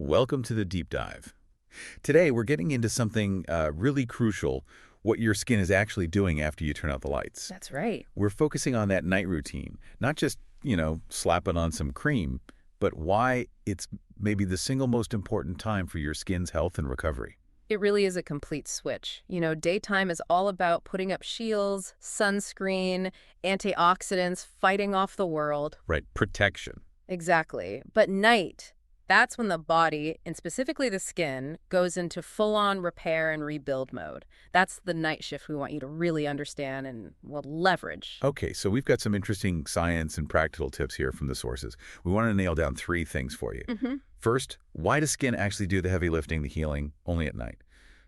Welcome to the deep dive. Today, we're getting into something really crucial, what your skin is actually doing after you turn out the lights. That's right. We're focusing on that night routine, not just, slapping on some cream, but why it's maybe the single most important time for your skin's health and recovery. It really is a complete switch. Daytime is all about putting up shields, sunscreen, antioxidants, fighting off the world. Right, protection. Exactly. But night, that's when the body, and specifically the skin, goes into full-on repair and rebuild mode. That's the night shift we want you to really understand and, well, leverage. Okay, so we've got some interesting science and practical tips here from the sources. We want to nail down three things for you. First, why does skin actually do the heavy lifting, the healing, only at night?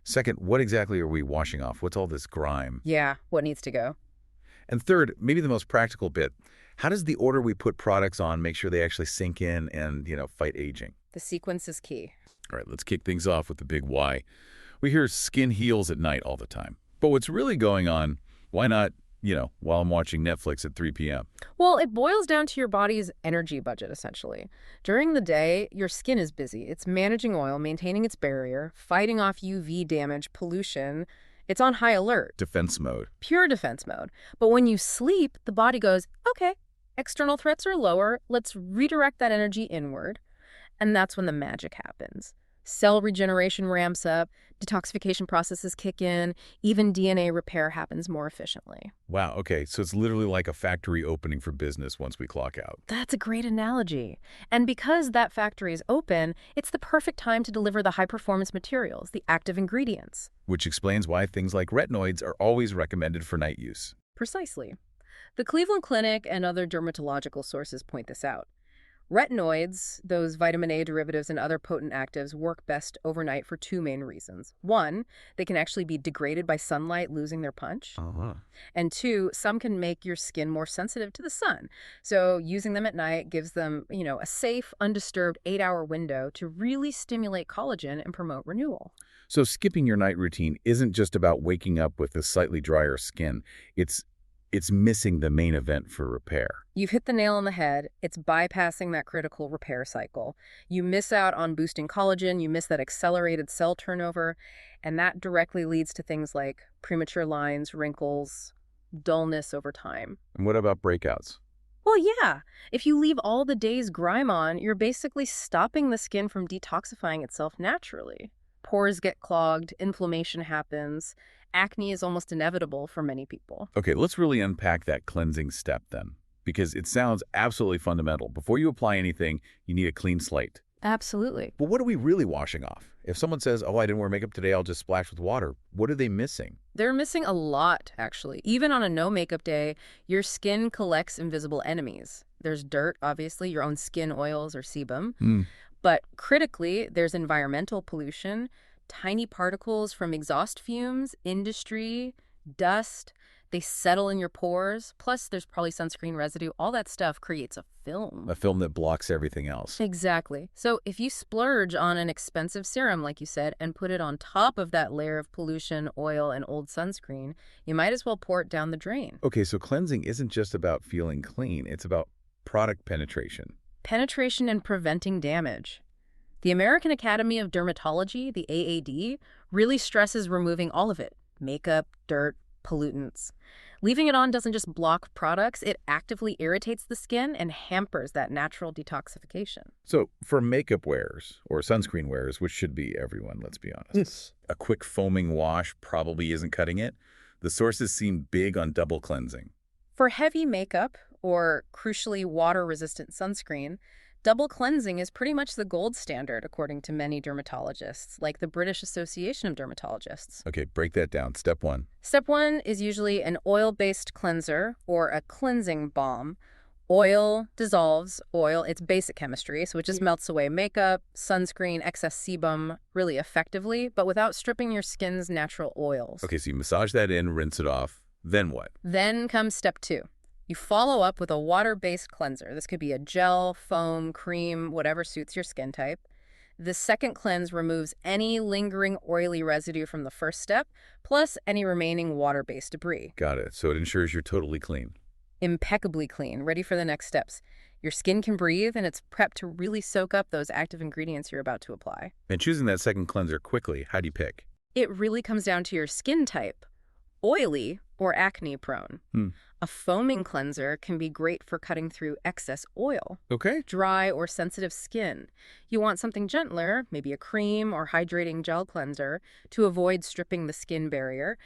Second, what exactly are we washing off? What's all this grime? Yeah, what needs to go? And third, maybe the most practical bit, how does the order we put products on make sure they actually sink in and, fight aging? The sequence is key. All right, let's kick things off with the big why. We hear skin heals at night all the time. But what's really going on, why not, while I'm watching Netflix at 3 p.m.? Well, it boils down to your body's energy budget, essentially. During the day, your skin is busy. It's managing oil, maintaining its barrier, fighting off UV damage, pollution. It's on high alert. Defense mode. Pure defense mode. But when you sleep, the body goes, okay, external threats are lower. Let's redirect that energy inward. And that's when the magic happens. Cell regeneration ramps up, detoxification processes kick in, even DNA repair happens more efficiently. Wow, okay, so it's literally like a factory opening for business once we clock out. That's a great analogy. And because that factory is open, it's the perfect time to deliver the high-performance materials, the active ingredients. Which explains why things like retinoids are always recommended for night use. Precisely. The Cleveland Clinic and other dermatological sources point this out. Retinoids, those vitamin A derivatives and other potent actives, work best overnight for two main reasons. One, they can actually be degraded by sunlight, losing their punch. And two, some can make your skin more sensitive to the sun. So using them at night gives them, a safe, undisturbed 8-hour window to really stimulate collagen and promote renewal. So skipping your night routine isn't just about waking up with a slightly drier skin. It's missing the main event for repair. You've hit the nail on the head. It's bypassing that critical repair cycle. You miss out on boosting collagen, you miss that accelerated cell turnover, and that directly leads to things like premature lines, wrinkles, dullness over time. And what about breakouts? Well, yeah. If you leave all the day's grime on, you're basically stopping the skin from detoxifying itself naturally. Pores get clogged, inflammation happens. Acne is almost inevitable for many people. Okay, let's really unpack that cleansing step then, because it sounds absolutely fundamental. Before you apply anything, you need a clean slate. Absolutely. But what are we really washing off? If someone says, oh, I didn't wear makeup today, I'll just splash with water, what are they missing? They're missing a lot, actually. Even on a no-makeup day, your skin collects invisible enemies. There's dirt, obviously, your own skin oils or sebum. But critically, there's environmental pollution, tiny particles from exhaust fumes, industry, dust. They settle in your pores. Plus, there's probably sunscreen residue. All that stuff creates a film. A film that blocks everything else. Exactly. So if you splurge on an expensive serum, like you said, and put it on top of that layer of pollution, oil, and old sunscreen, you might as well pour it down the drain. Okay, so cleansing isn't just about feeling clean. It's about product penetration. Penetration and preventing damage. The American Academy of Dermatology, the AAD, really stresses removing all of it: makeup, dirt, pollutants. Leaving it on doesn't just block products, it actively irritates the skin and hampers that natural detoxification. So for makeup wearers or sunscreen wearers, which should be everyone, let's be honest, a quick foaming wash probably isn't cutting it. The sources seem big on double cleansing. For heavy makeup, or crucially water-resistant sunscreen, double cleansing is pretty much the gold standard, according to many dermatologists, like the British Association of Dermatologists. Okay, break that down. Step one. Step one is usually an oil-based cleanser or a cleansing balm. Oil dissolves oil, it's basic chemistry, so it just melts away makeup, sunscreen, excess sebum really effectively, but without stripping your skin's natural oils. Okay, so you massage that in, rinse it off. Then what? Then comes step two. You follow up with a water-based cleanser. This could be a gel, foam, cream, whatever suits your skin type. The second cleanse removes any lingering oily residue from the first step, plus any remaining water-based debris. Got it. So it ensures you're totally clean. Impeccably clean, ready for the next steps. Your skin can breathe, and it's prepped to really soak up those active ingredients you're about to apply. And choosing that second cleanser quickly, how do you pick? It really comes down to your skin type, oily or acne prone. Hmm. A foaming cleanser can be great for cutting through excess oil. Okay. Dry or sensitive skin. You want something gentler, maybe a cream or hydrating gel cleanser, to avoid stripping the skin barrier.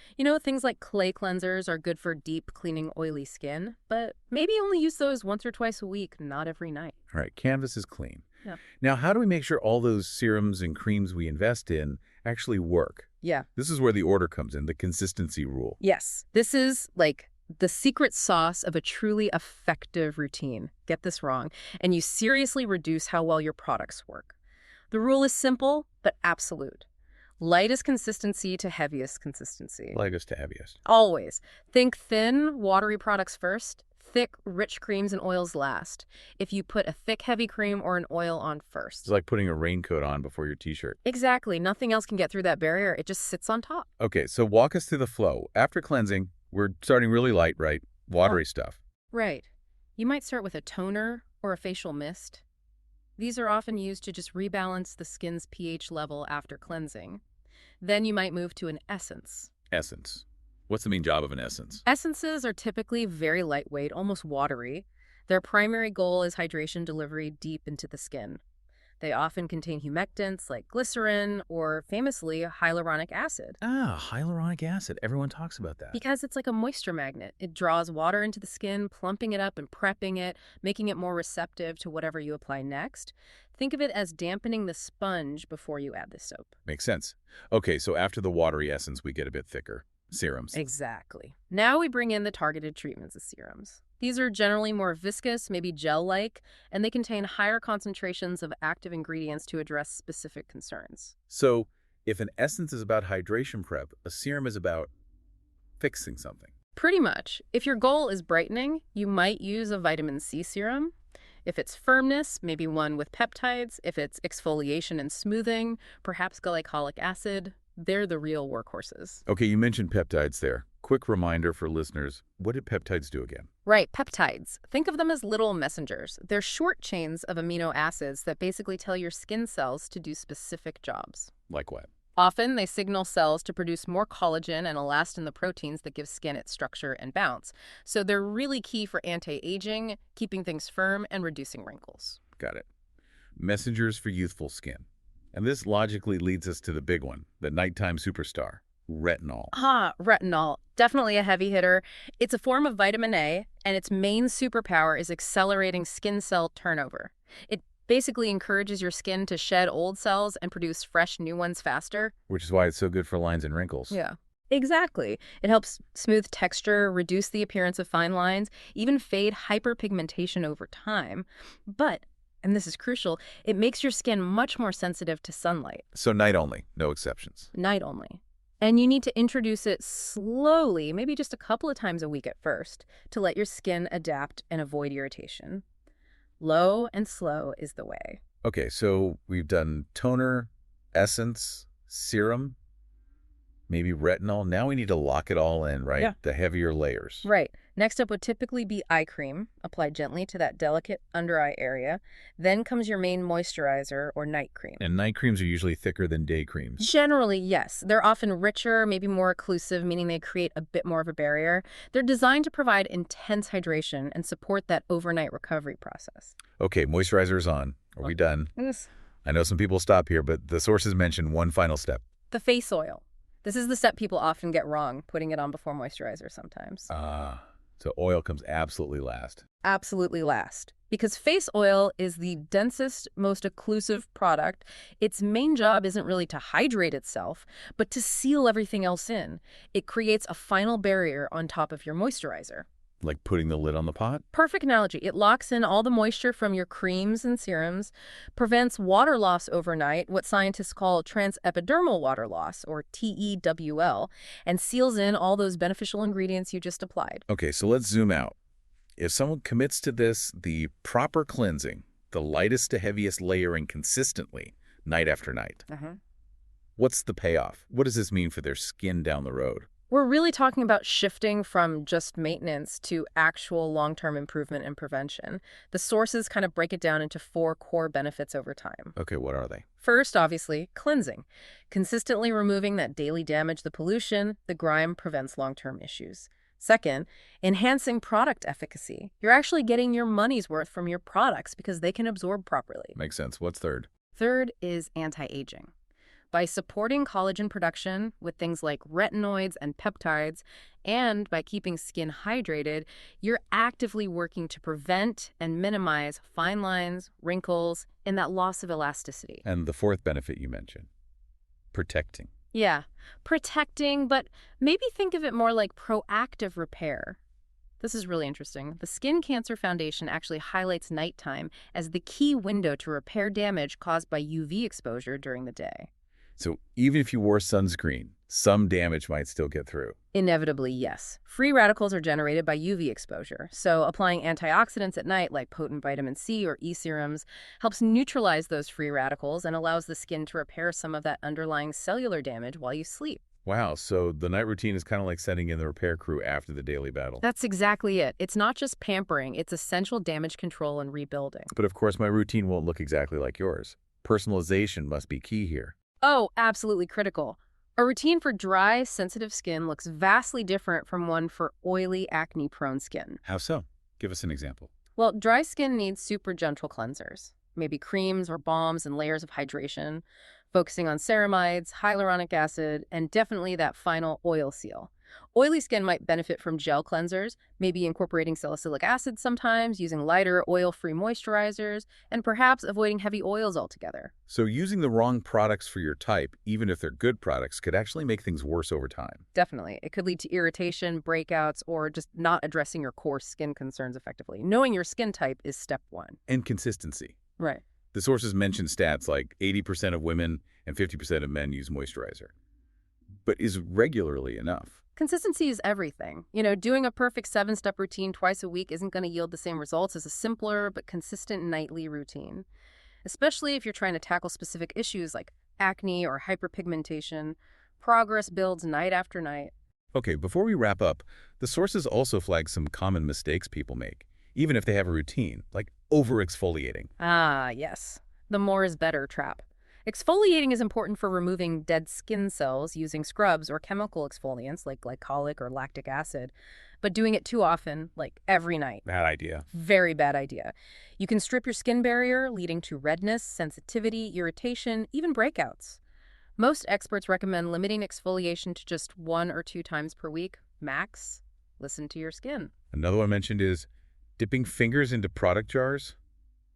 Things like clay cleansers are good for deep cleaning oily skin, but maybe only use those once or twice a week, not every night. All right, canvas is clean. Yeah. Now, how do we make sure all those serums and creams we invest in actually work? Yeah. This is where the order comes in, the consistency rule. Yes. This is like the secret sauce of a truly effective routine. Get this wrong, and you seriously reduce how well your products work. The rule is simple, but absolute. Lightest consistency to heaviest consistency. Lightest to heaviest. Always. Think thin, watery products first, thick, rich creams and oils last. If you put a thick, heavy cream or an oil on first. It's like putting a raincoat on before your t-shirt. Exactly. Nothing else can get through that barrier. It just sits on top. Okay, so walk us through the flow. After cleansing, we're starting really light, right? Watery stuff. Right. You might start with a toner or a facial mist. These are often used to just rebalance the skin's pH level after cleansing. Then you might move to an essence. Essence. What's the main job of an essence? Essences are typically very lightweight, almost watery. Their primary goal is hydration delivery deep into the skin. They often contain humectants like glycerin or, famously, hyaluronic acid. Ah, hyaluronic acid. Everyone talks about that. Because it's like a moisture magnet. It draws water into the skin, plumping it up and prepping it, making it more receptive to whatever you apply next. Think of it as dampening the sponge before you add the soap. Makes sense. Okay, so after the watery essence, we get a bit thicker. Serums. Exactly. Now we bring in the targeted treatments as serums. These are generally more viscous, maybe gel-like, and they contain higher concentrations of active ingredients to address specific concerns. So, if an essence is about hydration prep, a serum is about fixing something. Pretty much. If your goal is brightening, you might use a vitamin C serum. If it's firmness, maybe one with peptides. If it's exfoliation and smoothing, perhaps glycolic acid. They're the real workhorses. Okay, you mentioned peptides there. Quick reminder for listeners, what did peptides do again? Right, peptides. Think of them as little messengers. They're short chains of amino acids that basically tell your skin cells to do specific jobs. Like what? Often, they signal cells to produce more collagen and elastin, the proteins that give skin its structure and bounce. So they're really key for anti-aging, keeping things firm, and reducing wrinkles. Got it. Messengers for youthful skin. And this logically leads us to the big one, the nighttime superstar, retinol. Retinol. Definitely a heavy hitter. It's a form of vitamin A, and its main superpower is accelerating skin cell turnover. It basically encourages your skin to shed old cells and produce fresh new ones faster. Which is why it's so good for lines and wrinkles. Yeah. Exactly. It helps smooth texture, reduce the appearance of fine lines, even fade hyperpigmentation over time. But, and this is crucial, it makes your skin much more sensitive to sunlight. So night only, no exceptions. Night only. And you need to introduce it slowly, maybe just a couple of times a week at first, to let your skin adapt and avoid irritation. Low and slow is the way. Okay, so we've done toner, essence, serum, maybe retinol. Now we need to lock it all in, right? Yeah. The heavier layers. Right. Next up would typically be eye cream, applied gently to that delicate under-eye area. Then comes your main moisturizer or night cream. And night creams are usually thicker than day creams. Generally, yes. They're often richer, maybe more occlusive, meaning they create a bit more of a barrier. They're designed to provide intense hydration and support that overnight recovery process. Okay, moisturizer's on. Are we done? Yes. I know some people stop here, but the sources mention one final step. The face oil. This is the step people often get wrong, putting it on before moisturizer sometimes. So oil comes absolutely last. Absolutely last. Because face oil is the densest, most occlusive product. Its main job isn't really to hydrate itself, but to seal everything else in. It creates a final barrier on top of your moisturizer. Like putting the lid on the pot? Perfect analogy. It locks in all the moisture from your creams and serums, prevents water loss overnight, what scientists call transepidermal water loss, or TEWL, and seals in all those beneficial ingredients you just applied. Okay, so let's zoom out. If someone commits to this, the proper cleansing, the lightest to heaviest layering consistently, night after night, what's the payoff? What does this mean for their skin down the road? We're really talking about shifting from just maintenance to actual long-term improvement and prevention. The sources kind of break it down into 4 core benefits over time. Okay, what are they? First, obviously, cleansing. Consistently removing that daily damage, the pollution, the grime prevents long-term issues. Second, enhancing product efficacy. You're actually getting your money's worth from your products because they can absorb properly. Makes sense. What's third? Third is anti-aging. By supporting collagen production with things like retinoids and peptides, and by keeping skin hydrated, you're actively working to prevent and minimize fine lines, wrinkles, and that loss of elasticity. And the fourth benefit you mentioned, protecting. Yeah, protecting, but maybe think of it more like proactive repair. This is really interesting. The Skin Cancer Foundation actually highlights nighttime as the key window to repair damage caused by UV exposure during the day. So even if you wore sunscreen, some damage might still get through. Inevitably, yes. Free radicals are generated by UV exposure, so applying antioxidants at night, like potent vitamin C or E serums, helps neutralize those free radicals and allows the skin to repair some of that underlying cellular damage while you sleep. Wow, so the night routine is kind of like sending in the repair crew after the daily battle. That's exactly it. It's not just pampering, it's essential damage control and rebuilding. But of course, my routine won't look exactly like yours. Personalization must be key here. Oh, absolutely critical. A routine for dry, sensitive skin looks vastly different from one for oily, acne-prone skin. How so? Give us an example. Well, dry skin needs super gentle cleansers, maybe creams or balms and layers of hydration, focusing on ceramides, hyaluronic acid, and definitely that final oil seal. Oily skin might benefit from gel cleansers, maybe incorporating salicylic acid sometimes, using lighter, oil-free moisturizers, and perhaps avoiding heavy oils altogether. So using the wrong products for your type, even if they're good products, could actually make things worse over time. Definitely. It could lead to irritation, breakouts, or just not addressing your core skin concerns effectively. Knowing your skin type is step 1. And consistency. Right. The sources mention stats like 80% of women and 50% of men use moisturizer. But is regularly enough? Consistency is everything. You know, doing a perfect 7-step routine twice a week isn't going to yield the same results as a simpler but consistent nightly routine. Especially if you're trying to tackle specific issues like acne or hyperpigmentation, progress builds night after night. Okay, before we wrap up, the sources also flag some common mistakes people make, even if they have a routine, like over-exfoliating. Ah, yes. The more is better trap. Exfoliating is important for removing dead skin cells using scrubs or chemical exfoliants like glycolic or lactic acid, but doing it too often, like every night, Bad idea. very bad idea. You can strip your skin barrier, leading to redness, sensitivity, irritation, even breakouts. Most experts recommend limiting exfoliation to just 1 or 2 times per week, max. Listen to your skin. Another one mentioned is dipping fingers into product jars.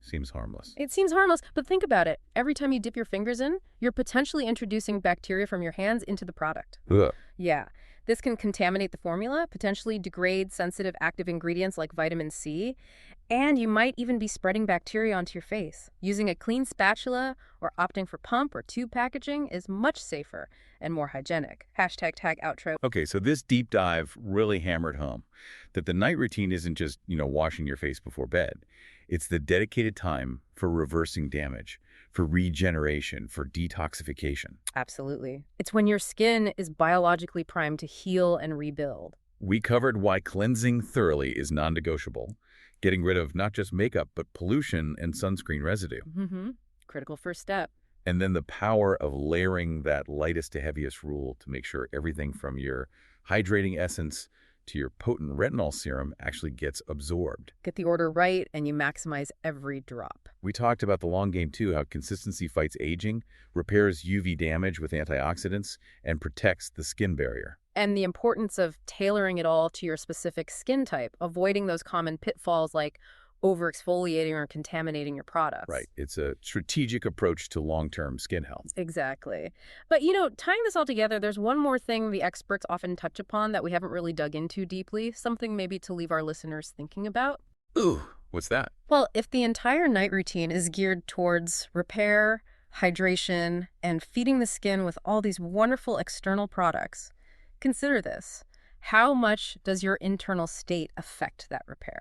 Seems harmless. It seems harmless, but think about it. Every time you dip your fingers in, you're potentially introducing bacteria from your hands into the product. Ugh. Yeah, this can contaminate the formula, potentially degrade sensitive active ingredients like vitamin C, and you might even be spreading bacteria onto your face. Using a clean spatula or opting for pump or tube packaging is much safer and more hygienic. Hashtag tag outro. Okay, so this deep dive really hammered home that the night routine isn't just, washing your face before bed. It's the dedicated time for reversing damage, for regeneration, for detoxification. Absolutely. It's when your skin is biologically primed to heal and rebuild. We covered why cleansing thoroughly is non-negotiable, getting rid of not just makeup, but pollution and sunscreen residue. Critical first step. And then the power of layering that lightest to heaviest rule to make sure everything from your hydrating essence to your potent retinol serum actually gets absorbed. Get the order right and you maximize every drop. We talked about the long game too, how consistency fights aging, repairs UV damage with antioxidants, and protects the skin barrier. And the importance of tailoring it all to your specific skin type, avoiding those common pitfalls like over-exfoliating or contaminating your products. Right. It's a strategic approach to long-term skin health. Exactly. But, tying this all together, there's one more thing the experts often touch upon that we haven't really dug into deeply, something maybe to leave our listeners thinking about. Ooh, what's that? Well, if the entire night routine is geared towards repair, hydration, and feeding the skin with all these wonderful external products, consider this. How much does your internal state affect that repair?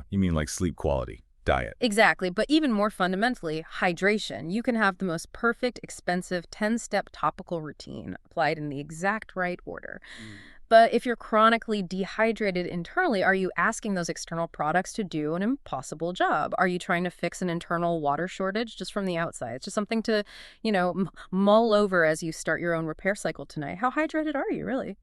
You mean like sleep quality, diet? Exactly, but even more fundamentally, hydration. You can have the most perfect, expensive 10-step topical routine applied in the exact right order. But if you're chronically dehydrated internally, are you asking those external products to do an impossible job? Are you trying to fix an internal water shortage just from the outside? It's just something to, mull over as you start your own repair cycle tonight. How hydrated are you, really?